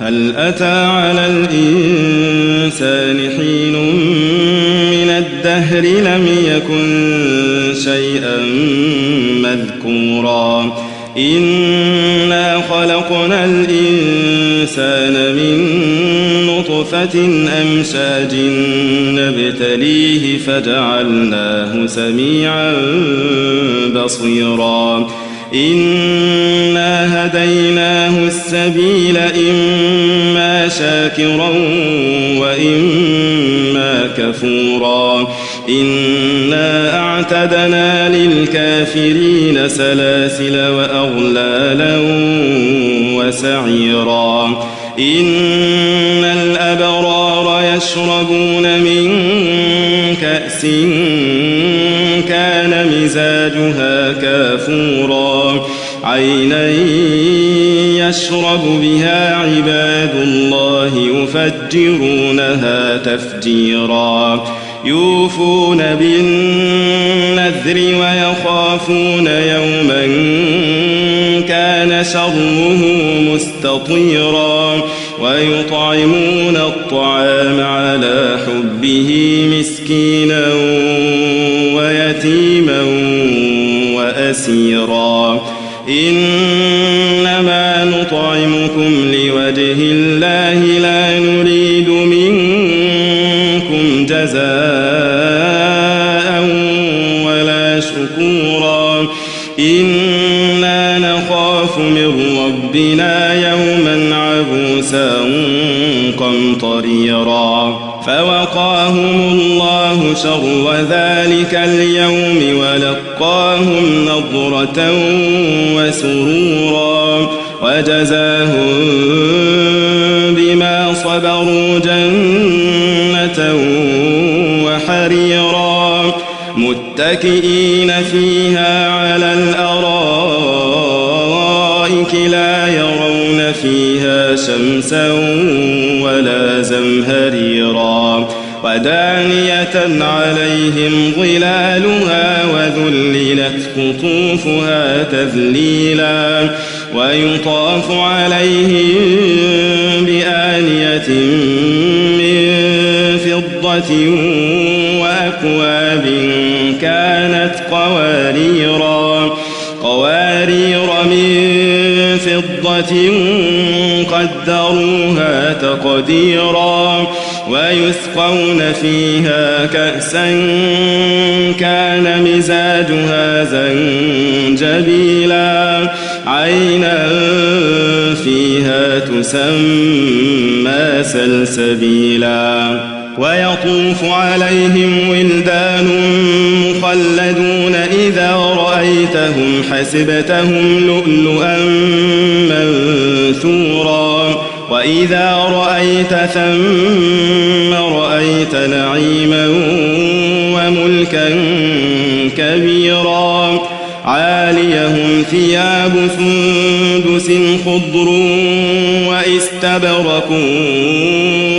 هل أتى على الإنسان حين من الدهر لم يكن شيئا مذكورا إنا خلقنا الإنسان من نطفة أمشاج نبتليه فجعلناه سميعا بصيرا إنا هديناه السبيل إما شاكرا وإما كفورا إنا أعتدنا للكافرين سلاسل وأغلالا وسعيرا إن الأبرار يشربون من كأس كان مزاجها كافورا عينا يشرب بها عباد الله يفجرونها تفجيرا يوفون بالنذر ويخافون يوما كان شره مستطيرا ويطعمون الطعام على حبه مسكينا ويتيما وأسيرا إنما نطعمكم لوجه الله لا نريد منكم جزاء ولا شكورا إنا نخاف من ربنا يوما عبوسا قمطريرا فوقاهم الله شر ذلك اليوم ولقاهم نضرة وسرورا وجزاهم بما صبروا جنة وحريرا متكئين فيها على الأرائك لا يرون فيها شمسا ولا زمهريرا ودانية عليهم ظلالها وذللت قطوفها تذليلا ويطاف عليهم بآنية من فضة وأكواب كانت قوارير من فضة قدروها تقديرا ويسقون فيها كأسا كان مزاجها زنجبيلا عينا فيها تسمى سلسبيلا ويطوف عليهم ولدان مخلدون إذا رأيتهم حسبتهم لؤلؤا منثورا وإذا رأيت ثم رأيت نعيما وملكا كبيرا عاليهم ثياب سندس خضر واستبرق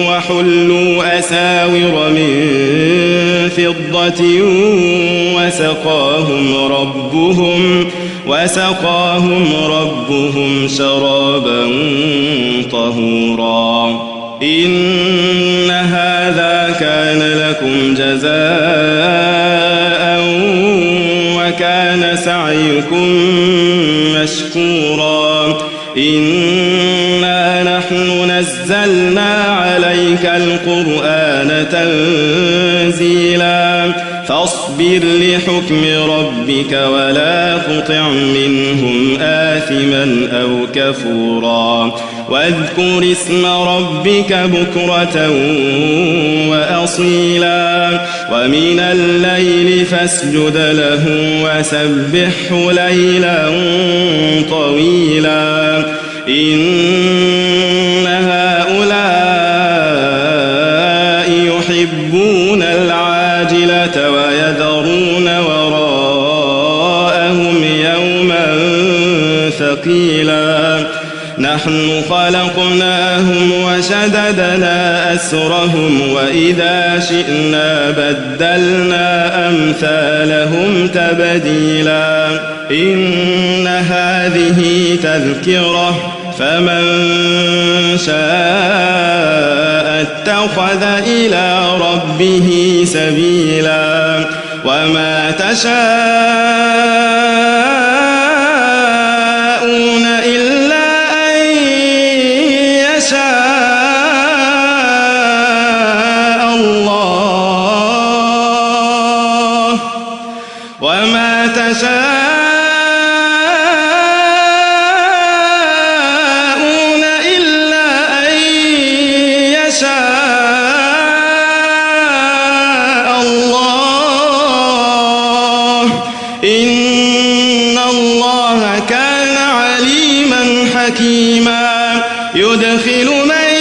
وحلوا أساور من فضة وسقاهم ربهم شرابا طهورا إن هذا كان لكم جزاء وكان سعيكم مشكورا إنا نحن نزلنا عليك القرآن تنزيلا فاصبر لحكم ربك ولا تطع منهم آثما أو كفورا واذكر اسم ربك بكرة وأصيلا ومن الليل فاسجد له وسبحه ليلا طويلا إن هؤلاء يحبون العاجلة ويذرون وراءهم يوما ثقيلا نحن خلقناهم وشددنا أسرهم وإذا شئنا بدلنا أمثالهم تبديلا إن هذه تذكرة فمن شاء اتخذ إلى ربه سبيلا وما تشاءون إلا أن يشاء الله وما تشاءون إلا أن يشاء الله إن الله كان عليما حكيما يدخل من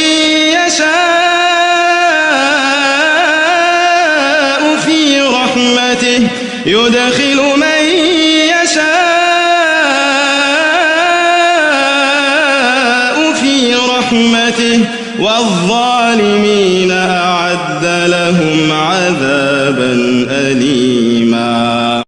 يشاء في رحمته يدخل من يشاء في رحمته والظالمين أعد لهم عذابا أليما.